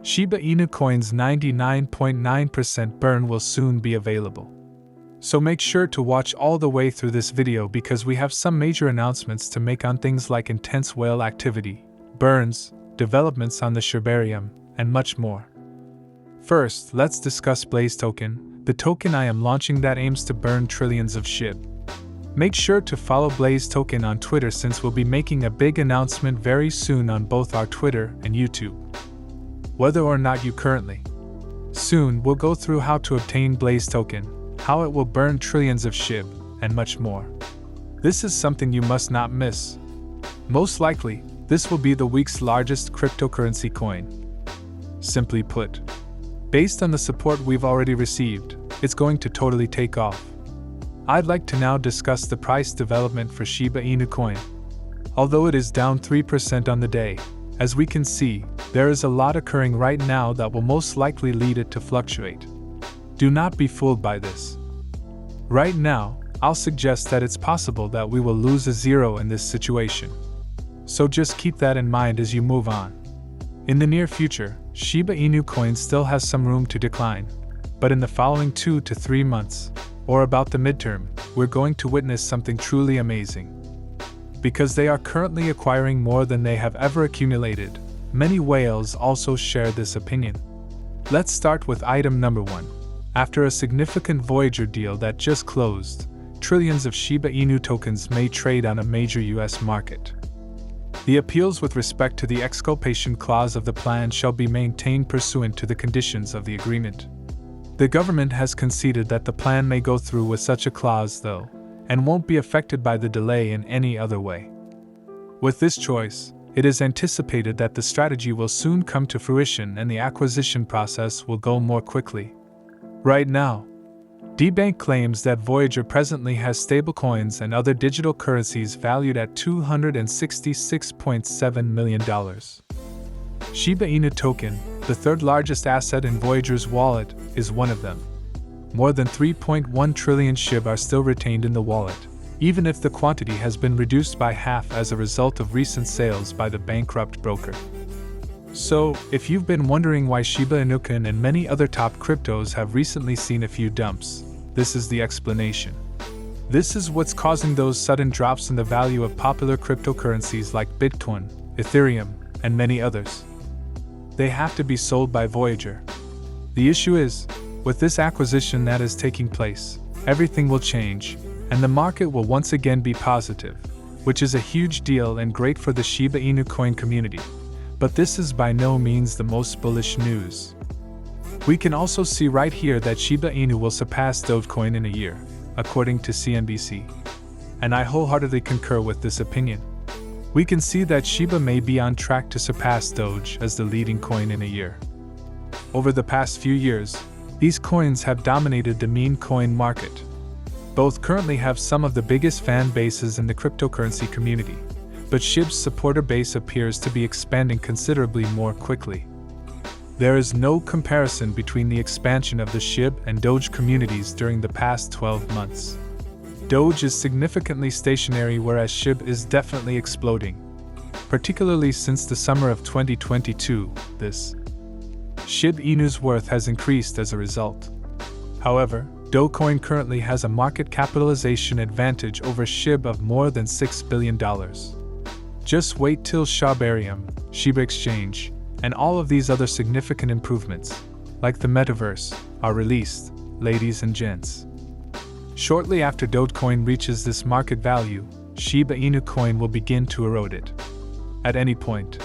Shiba Inu Coin's 99.9% burn will soon be available. So make sure to watch all the way through this video because we have some major announcements to make on things like intense whale activity, burns, developments on the Shibarium, and much more. First, let's discuss Blaze Token, the token I am launching that aims to burn trillions of Shib. Make sure to follow Blaze Token on Twitter since we'll be making a big announcement very soon on both our Twitter and YouTube. Whether or not you currently. Soon, we'll go through how to obtain Blaze Token, how it will burn trillions of Shib, and much more. This is something you must not miss. Most likely, this will be the week's largest cryptocurrency coin. Simply put, based on the support we've already received, it's going to totally take off. I'd like to now discuss the price development for Shiba Inu Coin. Although it is down 3% on the day, as we can see, there is a lot occurring right now that will most likely lead it to fluctuate. Do not be fooled by this. Right now, I'll suggest that it's possible that we will lose a zero in this situation. So just keep that in mind as you move on. In the near future, Shiba Inu Coin still has some room to decline, but in the following 2 to 3 months, or about the midterm, we're going to witness something truly amazing. Because they are currently acquiring more than they have ever accumulated, many whales also share this opinion. Let's start with item number 1. After a significant Voyager deal that just closed, trillions of Shiba Inu tokens may trade on a major US market. The appeals with respect to the exculpation clause of the plan shall be maintained pursuant to the conditions of the agreement. The government has conceded that the plan may go through with such a clause though, and won't be affected by the delay in any other way. With this choice, it is anticipated that the strategy will soon come to fruition and the acquisition process will go more quickly. Right now, DBank claims that Voyager presently has stablecoins and other digital currencies valued at $266.7 million. Shiba Inu token, the third largest asset in Voyager's wallet, is one of them. More than 3.1 trillion Shib are still retained in the wallet, even if the quantity has been reduced by half as a result of recent sales by the bankrupt broker. So, if you've been wondering why Shiba Inu Coin and many other top cryptos have recently seen a few dumps, this is the explanation. This is what's causing those sudden drops in the value of popular cryptocurrencies like Bitcoin, Ethereum, and many others. They have to be sold by Voyager. The issue is, with this acquisition that is taking place, everything will change, and the market will once again be positive, which is a huge deal and great for the Shiba Inu Coin community. But this is by no means the most bullish news. We can also see right here that Shiba Inu will surpass Dogecoin in a year, according to CNBC. And I wholeheartedly concur with this opinion. We can see that Shiba may be on track to surpass Doge as the leading coin in a year. Over the past few years, these coins have dominated the meme coin market. Both currently have some of the biggest fan bases in the cryptocurrency community, but Shib's supporter base appears to be expanding considerably more quickly. There is no comparison between the expansion of the Shib and Doge communities during the past 12 months. Doge is significantly stationary whereas Shib is definitely exploding, particularly since the summer of 2022. This Shib Inu's worth has increased as a result. However, Dogecoin currently has a market capitalization advantage over Shib of more than $6 billion. Just wait till Shibarium, Shiba Exchange, and all of these other significant improvements, like the metaverse, are released, ladies and gents. Shortly after Dogecoin reaches this market value, Shiba Inu Coin will begin to erode it. At any point,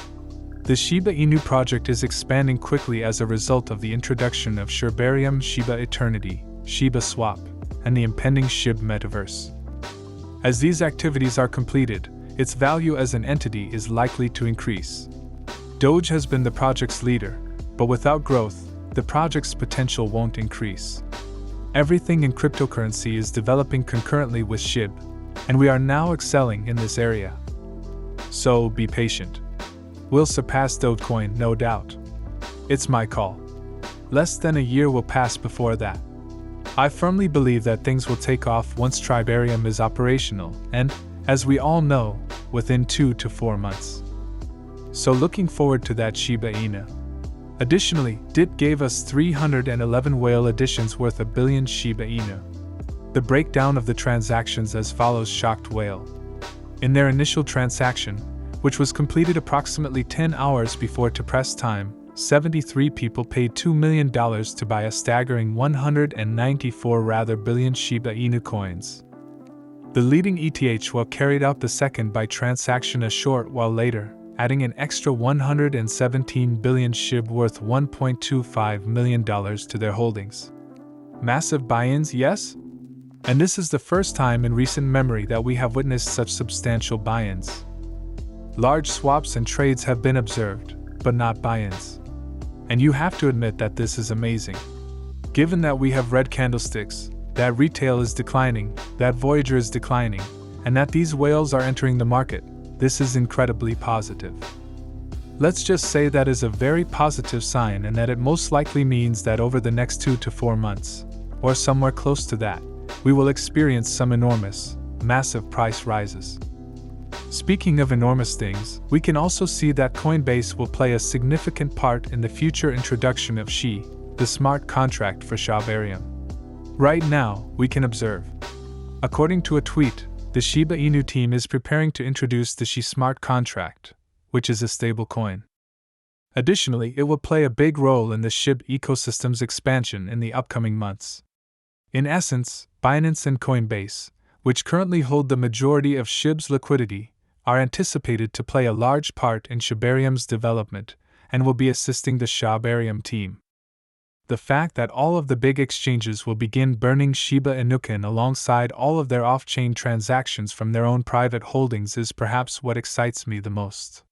the Shiba Inu project is expanding quickly as a result of the introduction of Shibarium, Shiba Eternity, Shibaswap, and the impending Shib metaverse. As these activities are completed, its value as an entity is likely to increase. Doge has been the project's leader, but without growth, the project's potential won't increase. Everything in cryptocurrency is developing concurrently with Shib, and we are now excelling in this area. So be patient. We'll surpass Dogecoin, no doubt. It's my call. Less than a year will pass before that. I firmly believe that things will take off once Shibarium is operational, and, as we all know, within 2 to 4 months. So looking forward to that Shiba Inu. Additionally, DIT gave us 311 whale additions worth a billion Shiba Inu. The breakdown of the transactions as follows: shocked whale. In their initial transaction, which was completed approximately 10 hours before to-press time, 73 people paid $2 million to buy a staggering 194 billion Shiba Inu coins. The leading ETH whale carried out the second buy transaction a short while later, adding an extra 117 billion Shib worth $1.25 million to their holdings. Massive buy-ins, yes? And this is the first time in recent memory that we have witnessed such substantial buy-ins. Large swaps and trades have been observed, but not buy-ins. And you have to admit that this is amazing. Given that we have red candlesticks, that retail is declining, that Voyager is declining, and that these whales are entering the market, this is incredibly positive. Let's just say that is a very positive sign, and that it most likely means that over the next 2 to 4 months, or somewhere close to that, we will experience some enormous, massive price rises. Speaking of enormous things, we can also see that Coinbase will play a significant part in the future introduction of Shib, the smart contract for Shibarium. Right now, we can observe. According to a tweet, the Shiba Inu team is preparing to introduce the Shib smart contract, which is a stable coin. Additionally, it will play a big role in the Shib ecosystem's expansion in the upcoming months. In essence, Binance and Coinbase, which currently hold the majority of Shib's liquidity, are anticipated to play a large part in Shibarium's development and will be assisting the Shibarium team. The fact that all of the big exchanges will begin burning Shiba Inu coin alongside all of their off-chain transactions from their own private holdings is perhaps what excites me the most.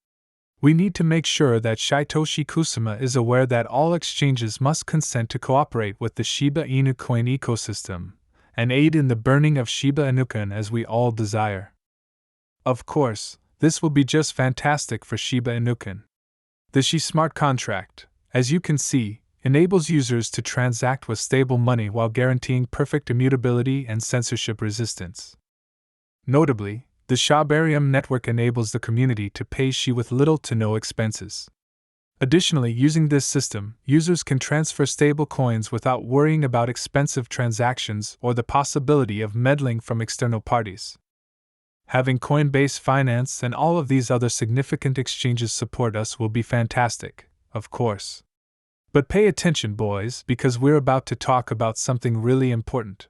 We need to make sure that Satoshi Kusama is aware that all exchanges must consent to cooperate with the Shiba Inu coin ecosystem and aid in the burning of Shiba Inu coin as we all desire. Of course, this will be just fantastic for Shiba Inu coin. The Shib smart contract, as you can see, enables users to transact with stable money while guaranteeing perfect immutability and censorship resistance. Notably, the Shibarium network enables the community to pay Shib with little to no expenses. Additionally, using this system, users can transfer stable coins without worrying about expensive transactions or the possibility of meddling from external parties. Having Coinbase Finance and all of these other significant exchanges support us will be fantastic, of course. But pay attention, boys, because we're about to talk about something really important.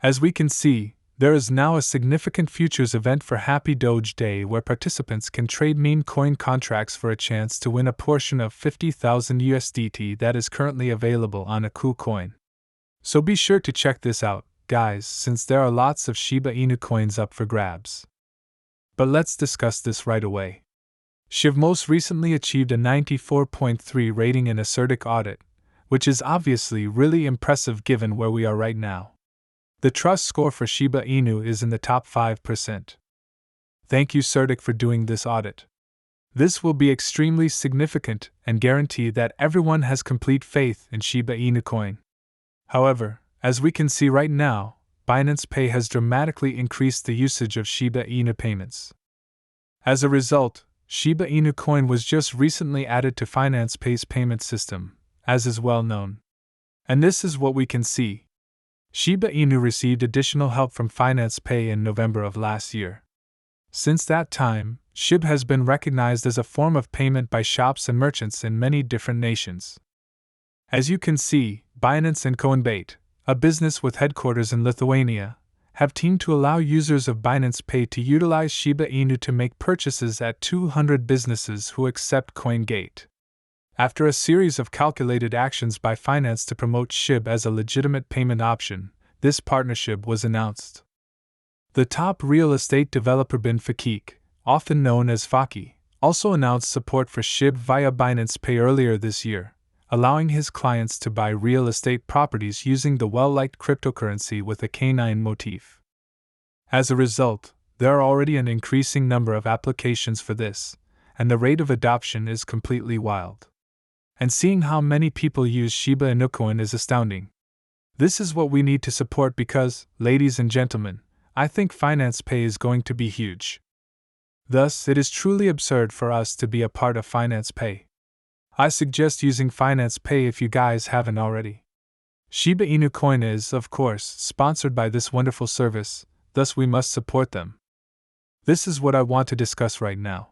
As we can see, there is now a significant futures event for Happy Doge Day where participants can trade meme coin contracts for a chance to win a portion of 50,000 USDT that is currently available on a KuCoin. So be sure to check this out, guys, since there are lots of Shiba Inu coins up for grabs. But let's discuss this right away. Shib most recently achieved a 94.3 rating in a CertiK audit, which is obviously really impressive given where we are right now. The trust score for Shiba Inu is in the top 5%. Thank you, CertiK, for doing this audit. This will be extremely significant and guarantee that everyone has complete faith in Shiba Inu coin. However, as we can see right now, Binance Pay has dramatically increased the usage of Shiba Inu payments. As a result, Shiba Inu coin was just recently added to Binance Pay's payment system, as is well known. And this is what we can see. Shiba Inu received additional help from Binance Pay in November of last year. Since that time, Shib has been recognized as a form of payment by shops and merchants in many different nations. As you can see, Binance and Coinbase, a business with headquarters in Lithuania, have teamed to allow users of Binance Pay to utilize Shiba Inu to make purchases at 200 businesses who accept CoinGate. After a series of calculated actions by Binance to promote Shib as a legitimate payment option, this partnership was announced. The top real estate developer Bin Fakik, often known as Faki, also announced support for Shib via Binance Pay earlier this year, allowing his clients to buy real estate properties using the well-liked cryptocurrency with a canine motif. As a result, there are already an increasing number of applications for this, and the rate of adoption is completely wild. And seeing how many people use Shiba Inu coin is astounding. This is what we need to support because, ladies and gentlemen, I think Binance Pay is going to be huge. Thus, it is truly absurd for us to be a part of Binance Pay. I suggest using Finance Pay if you guys haven't already. Shiba Inu Coin is, of course, sponsored by this wonderful service, thus we must support them. This is what I want to discuss right now.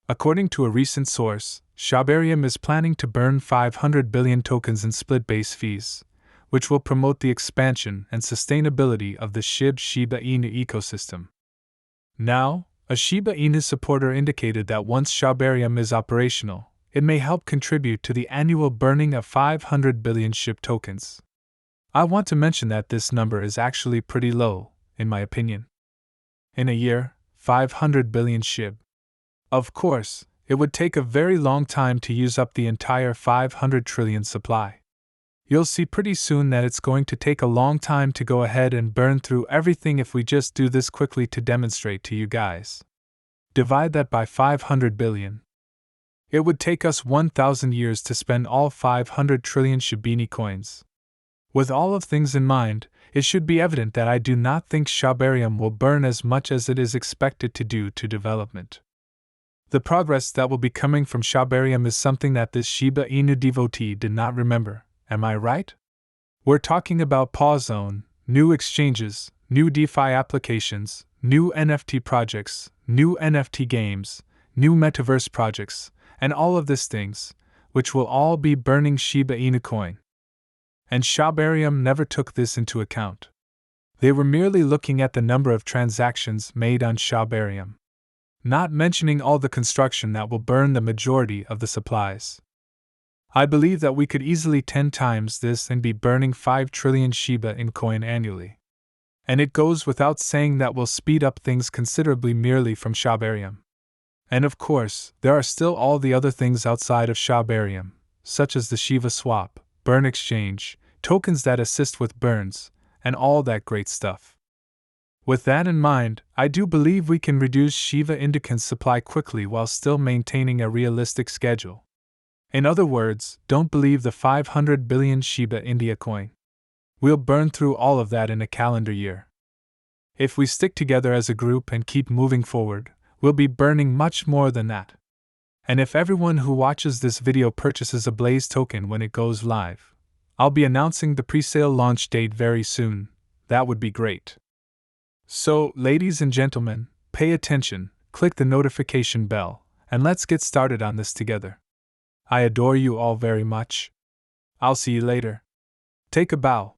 According to a recent source, Shibarium is planning to burn 500 billion tokens in split base fees, which will promote the expansion and sustainability of the Shiba Inu ecosystem. Now, a Shiba Inu supporter indicated that once Shibarium is operational, it may help contribute to the annual burning of 500 billion Shib tokens. I want to mention that this number is actually pretty low, in my opinion. In a year, 500 billion Shib. Of course, it would take a very long time to use up the entire 500 trillion supply. You'll see pretty soon that it's going to take a long time to go ahead and burn through everything if we just do this quickly to demonstrate to you guys. Divide that by 500 billion. It would take us 1,000 years to spend all 500 trillion Shiba Inu coins. With all of things in mind, it should be evident that I do not think Shibarium will burn as much as it is expected to do to development. The progress that will be coming from Shibarium is something that this Shiba Inu devotee did not remember, am I right? We're talking about Paw Zone, new exchanges, new DeFi applications, new NFT projects, new NFT games, new metaverse projects, and all of these things, which will all be burning Shiba Inu coin. And Shibarium never took this into account. They were merely looking at the number of transactions made on Shibarium, not mentioning all the construction that will burn the majority of the supplies. I believe that we could easily 10 times this and be burning 5 trillion Shiba Inu coin annually. And it goes without saying that will speed up things considerably merely from Shibarium. And of course, there are still all the other things outside of Shibarium, such as the Shibaswap, burn exchange, tokens that assist with burns, and all that great stuff. With that in mind, I do believe we can reduce Shiba Inu's supply quickly while still maintaining a realistic schedule. In other words, don't believe the 500 billion Shiba Inu coin. We'll burn through all of that in a calendar year. If we stick together as a group and keep moving forward, we'll be burning much more than that. And if everyone who watches this video purchases a Blaze token when it goes live, I'll be announcing the pre-sale launch date very soon. That would be great. So, ladies and gentlemen, pay attention, click the notification bell, and let's get started on this together. I adore you all very much. I'll see you later. Take a bow.